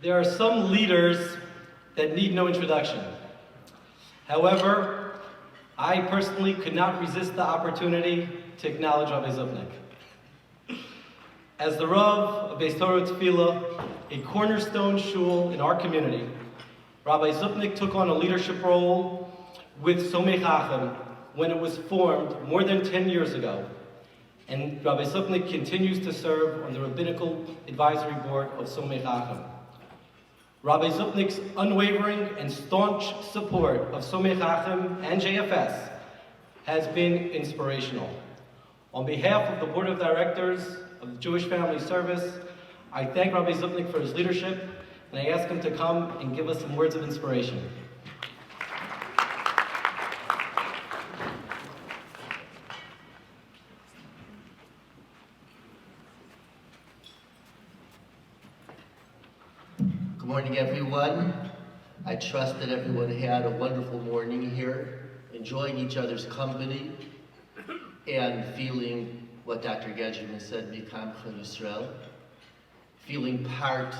There are some leaders that need no introduction. However, I personally could not resist the opportunity to acknowledge Rabbi Zupnick. As the Rav of Beis Torah Tefillah, a cornerstone shul in our community, Rabbi Zupnick took on a leadership role with Somei Chacham when it was formed more than 10 years ago. And Rabbi Zupnick continues to serve on the Rabbinical Advisory Board of Somei Chacham. Rabbi Zupnick's unwavering and staunch support of Somei Chacham and JFS has been inspirational. On behalf of the Board of Directors of the Jewish Family Service, I thank Rabbi Zupnick for his leadership, and I ask him to come and give us some words of inspiration. Good morning, everyone. I trust that everyone had a wonderful morning here, enjoying each other's company, and feeling what Dr. Gedgerman said, Mikamcha Yisrael, feeling part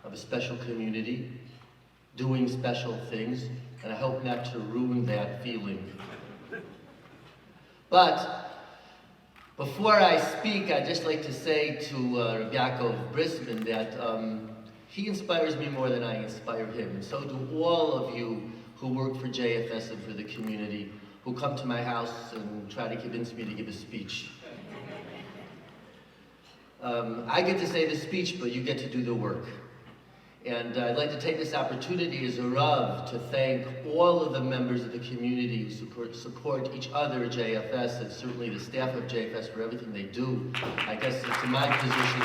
of a special community, doing special things, and I hope not to ruin that feeling. But before I speak, I'd just like to say to Rav Yaakov Brisman that he inspires me more than I inspire him, and so do all of you who work for JFS and for the community, who come to my house and try to convince me to give a speech. I get to say the speech, but you get to do the work. And I'd like to take this opportunity as a Rav to thank all of the members of the community who support each other at JFS, and certainly the staff of JFS for everything they do. I guess it's in my position.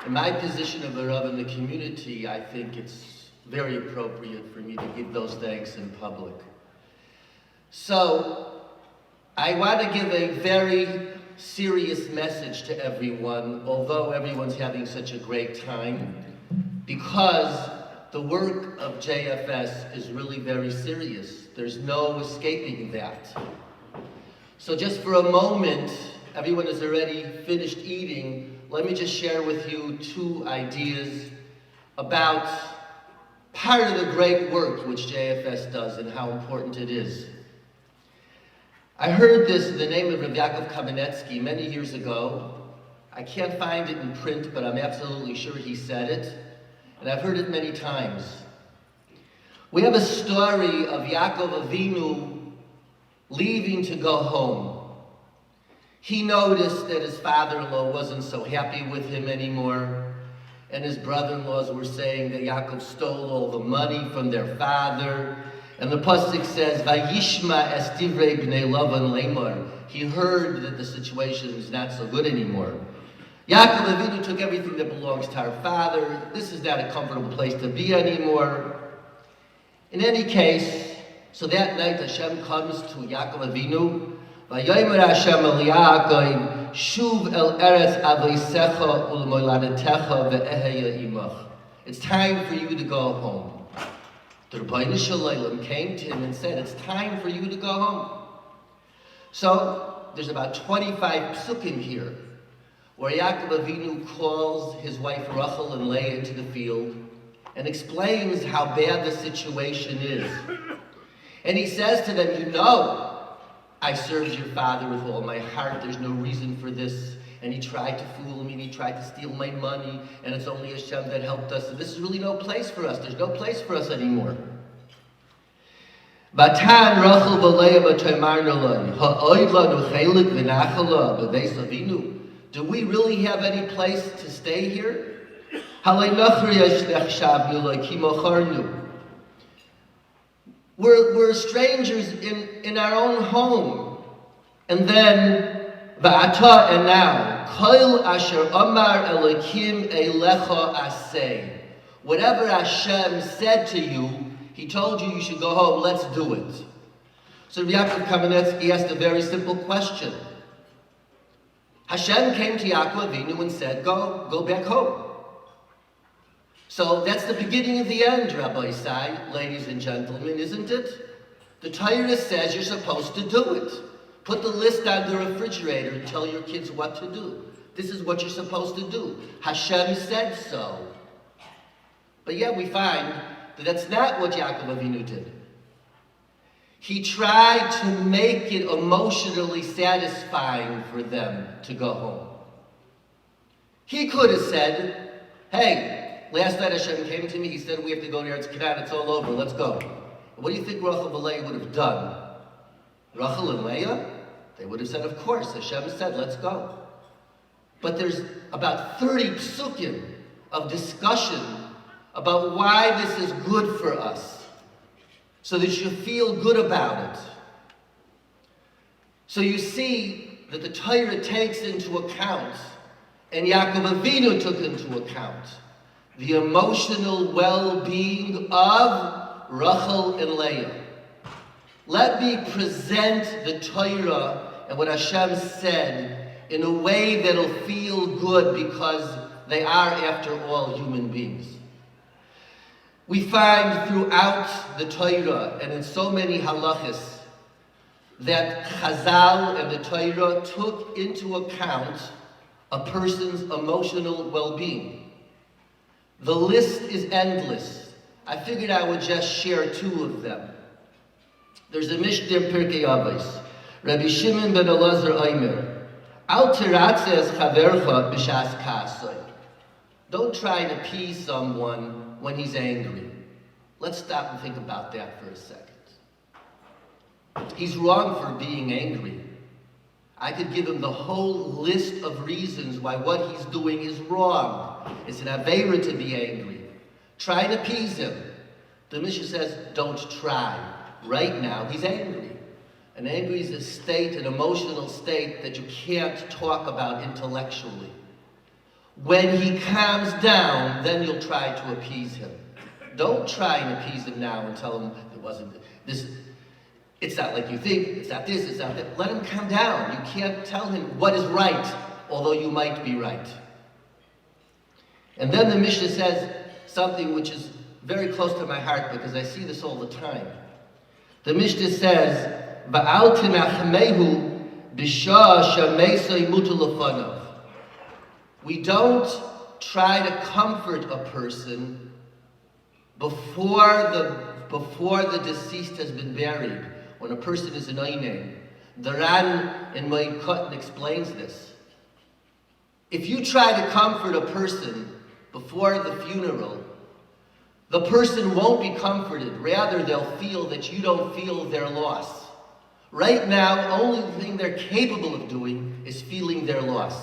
In my position of a Rav in the community, I think it's very appropriate for me to give those thanks in public. So, I want to give a very serious message to everyone, although everyone's having such a great time, because the work of JFS is really very serious. There's no escaping that. So just for a moment, everyone has already finished eating. Let me just share with you two ideas about part of the great work which JFS does and how important it is. I heard this in the name of Rav Yaakov Kamenetsky many years ago. I can't find it in print, but I'm absolutely sure he said it, and I've heard it many times. We have a story of Yaakov Avinu leaving to go home. He noticed that his father-in-law wasn't so happy with him anymore, and his brother-in-laws were saying that Yaakov stole all the money from their father. And the pasuk says, "Vayishma es divrei bnei Lavan lemar." He heard that the situation is not so good anymore. Yaakov Avinu took everything that belongs to our father. This is not a comfortable place to be anymore. In any case, so that night Hashem comes to Yaakov Avinu. Vayomer Hashem el Yaakov, shuv el eretz avosecha u'lemoladetecha ve'eheya imach. It's time for you to go home. The Rebbeinu Shalom came to him and said, it's time for you to go home. So, there's about 25 psukim here, where Yaakov Avinu calls his wife Rachel and Leah into the field and explains how bad the situation is. And he says to them, you know, I served your father with all my heart. There's no reason for this. And he tried to fool me, and he tried to steal my money, and it's only Hashem that helped us. And this is really no place for us. There's no place for us anymore. Vatan Rachel v'Leah v'tomarna lo, ha'oid lanu chelik v'nachala b'beis Avinu. Do we really have any place to stay here? Halei nachri nechshavnu lo ki mocharnu. We're strangers in our own home. And then, v'ata, and now, kol asher amar Elokim elecha aseh. Whatever Hashem said to you, He told you should go home, let's do it. So Yaakov Kamenetsky asked a very simple question. Hashem came to Yaakov Avinu and said, go back home. So that's the beginning of the end, Rabbi Isai, ladies and gentlemen, isn't it? The Torah says you're supposed to do it. Put the list on the refrigerator and tell your kids what to do. This is what you're supposed to do. Hashem said so. But yet we find that that's not what Yaakov Avinu did. He tried to make it emotionally satisfying for them to go home. He could have said, hey, last night Hashem came to me, he said we have to go to Eretz Canaan, it's all over, let's go. What do you think Rachel and Leah would have done? Rachel and Leah? They would have said, of course, Hashem said, let's go. But there's about 30 psukim of discussion about why this is good for us, so that you feel good about it. So you see that the Torah takes into account, and Yaakov Avinu took into account, the emotional well-being of Rachel and Leah. Let me present the Torah and what Hashem said in a way that'll feel good, because they are, after all, human beings. We find throughout the Torah and in so many halachas that Chazal and the Torah took into account a person's emotional well-being. The list is endless. I figured I would just share two of them. There's a Mishnah in Pirkei Avos. Rabbi Shimon ben Elazar Omer, Al tiratzes chavercha b'shas kasoi. Don't try to appease someone when he's angry. Let's stop and think about that for a second. He's wrong for being angry. I could give him the whole list of reasons why what he's doing is wrong. It's an aveira to be angry. Try to appease him. The Mishnah says, don't try. Right now, he's angry. And angry is a state, an emotional state that you can't talk about intellectually. When he calms down, then you'll try to appease him. Don't try and appease him now and tell him it wasn't this. It's not like you think, it's not this, it's not that. Let him calm down. You can't tell him what is right, although you might be right. And then the Mishnah says something which is very close to my heart, because I see this all the time. The Mishnah says, Ba'al tinachmehu b'shah shameisai mutu lefanav. We don't try to comfort a person before the deceased has been buried. When a person is an oinei, the Ran in Moed Katan explains this. If you try to comfort a person before the funeral, the person won't be comforted. Rather, they'll feel that you don't feel their loss. Right now, only thing they're capable of doing is feeling their loss.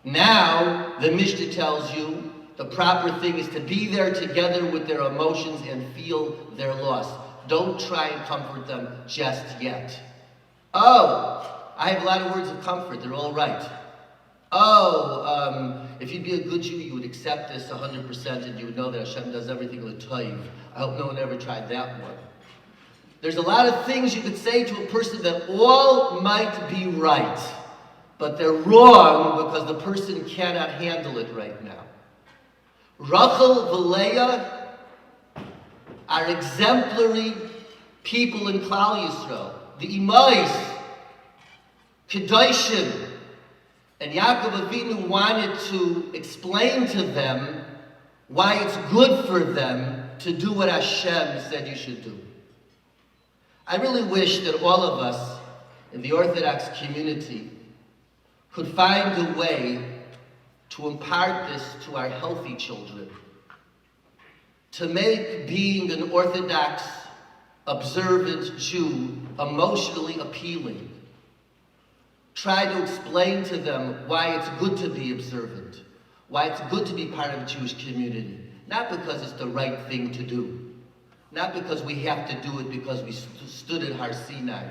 Now, the Mishnah tells you the proper thing is to be there together with their emotions and feel their loss. Don't try and comfort them just yet. Oh, I have a lot of words of comfort. They're all right. Oh, if you'd be a good Jew, you would accept this 100% and you would know that Hashem does everything with toiv. I hope no one ever tried that one. There's a lot of things you could say to a person that all might be right, but they're wrong because the person cannot handle it right now. Rachel and Leah are exemplary people in Klal Yisrael. The Imais, Kedoshim, and Yaakov Avinu wanted to explain to them why it's good for them to do what Hashem said you should do. I really wish that all of us in the Orthodox community could find a way to impart this to our healthy children, to make being an Orthodox, observant Jew emotionally appealing. Try to explain to them why it's good to be observant, why it's good to be part of the Jewish community. Not because it's the right thing to do. Not because we have to do it because we stood at Har Sinai.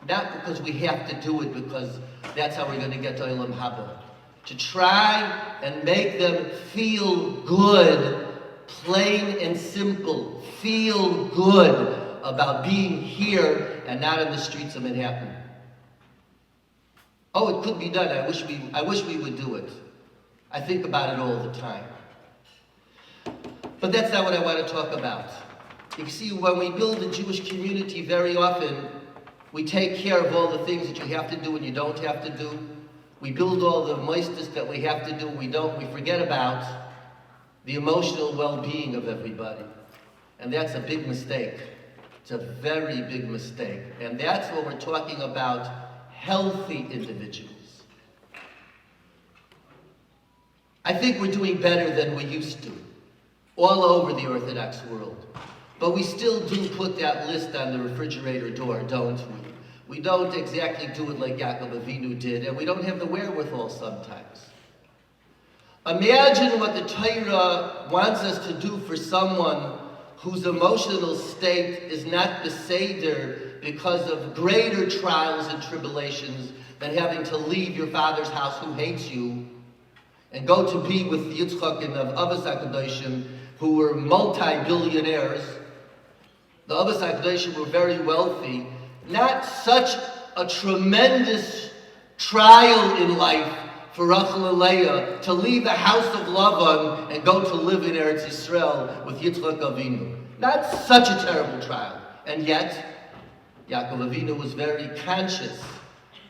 Not because we have to do it because that's how we're going to get to Olam Haba. To try and make them feel good, plain and simple. Feel good about being here and not in the streets of Manhattan. Oh, it could be done. I wish we would do it. I think about it all the time. But that's not what I want to talk about. You see, when we build a Jewish community, very often we take care of all the things that you have to do and you don't have to do. We build all the moistness that we have to do. We forget about the emotional well-being of everybody. And that's a big mistake. It's a very big mistake. And that's what we're talking about, healthy individuals. I think we're doing better than we used to, all over the Orthodox world. But we still do put that list on the refrigerator door, don't we? We don't exactly do it like Yaakov Avinu did, and we don't have the wherewithal sometimes. Imagine what the Torah wants us to do for someone whose emotional state is not beseder because of greater trials and tribulations than having to leave your father's house who hates you and go to be with Yitzchak and the Avos HaKadoshim who were multi-billionaires. The Avos HaKadoshim were very wealthy. Not such a tremendous trial in life for Rachel and Leah to leave the house of Lavan and go to live in Eretz Yisrael with Yitzchak Avinu. Not such a terrible trial. And yet, Yaakov Avinu was very conscious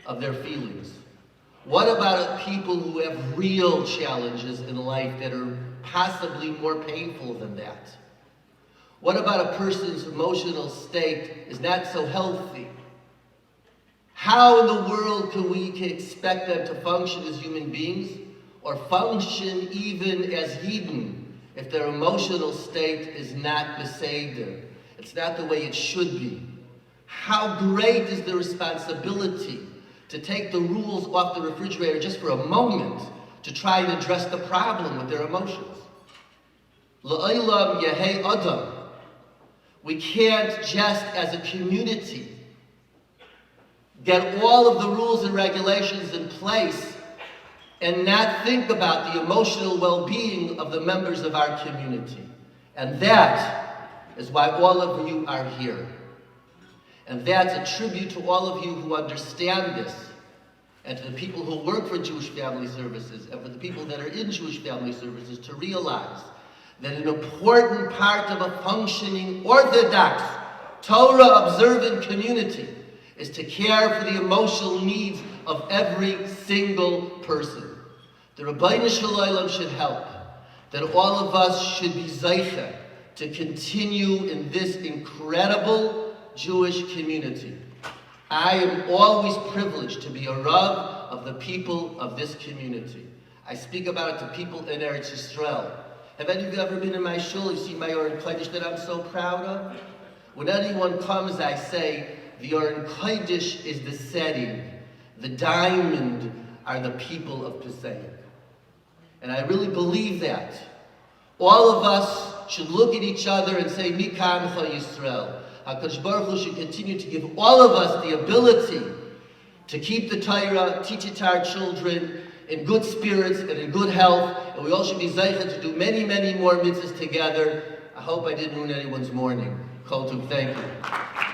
of their feelings. What about people who have real challenges in life that are possibly more painful than that? What about a person's emotional state is not so healthy? How in the world can we expect them to function as human beings or function even as heathen if their emotional state is not beseder? It's not the way it should be. How great is the responsibility to take the rules off the refrigerator just for a moment to try and address the problem with their emotions. La'olam yehei adam. We can't just, as a community, get all of the rules and regulations in place and not think about the emotional well-being of the members of our community. And that is why all of you are here. And that's a tribute to all of you who understand this, and to the people who work for Jewish Family Services, and for the people that are in Jewish Family Services, to realize that an important part of a functioning Orthodox, Torah-observant community is to care for the emotional needs of every single person. The Rabbeinu Shalom should help, that all of us should be zeicha to continue in this incredible Jewish community. I am always privileged to be a Rav of the people of this community. I speak about it to people in Eretz Yisrael. Have any of you ever been in my shul? You see my Oren Kodesh that I'm so proud of? When anyone comes, I say, the Oren Kodesh is the setting. The diamond are the people of Pesach. And I really believe that. All of us should look at each other and say, Mikam Cha Yisrael. HaKadosh Baruch Hu should continue to give all of us the ability to keep the Torah, teach it to our children in good spirits and in good health, and we all should be zeicha to do many, many more mitzvahs together. I hope I didn't ruin anyone's morning. Kol Tov, thank you.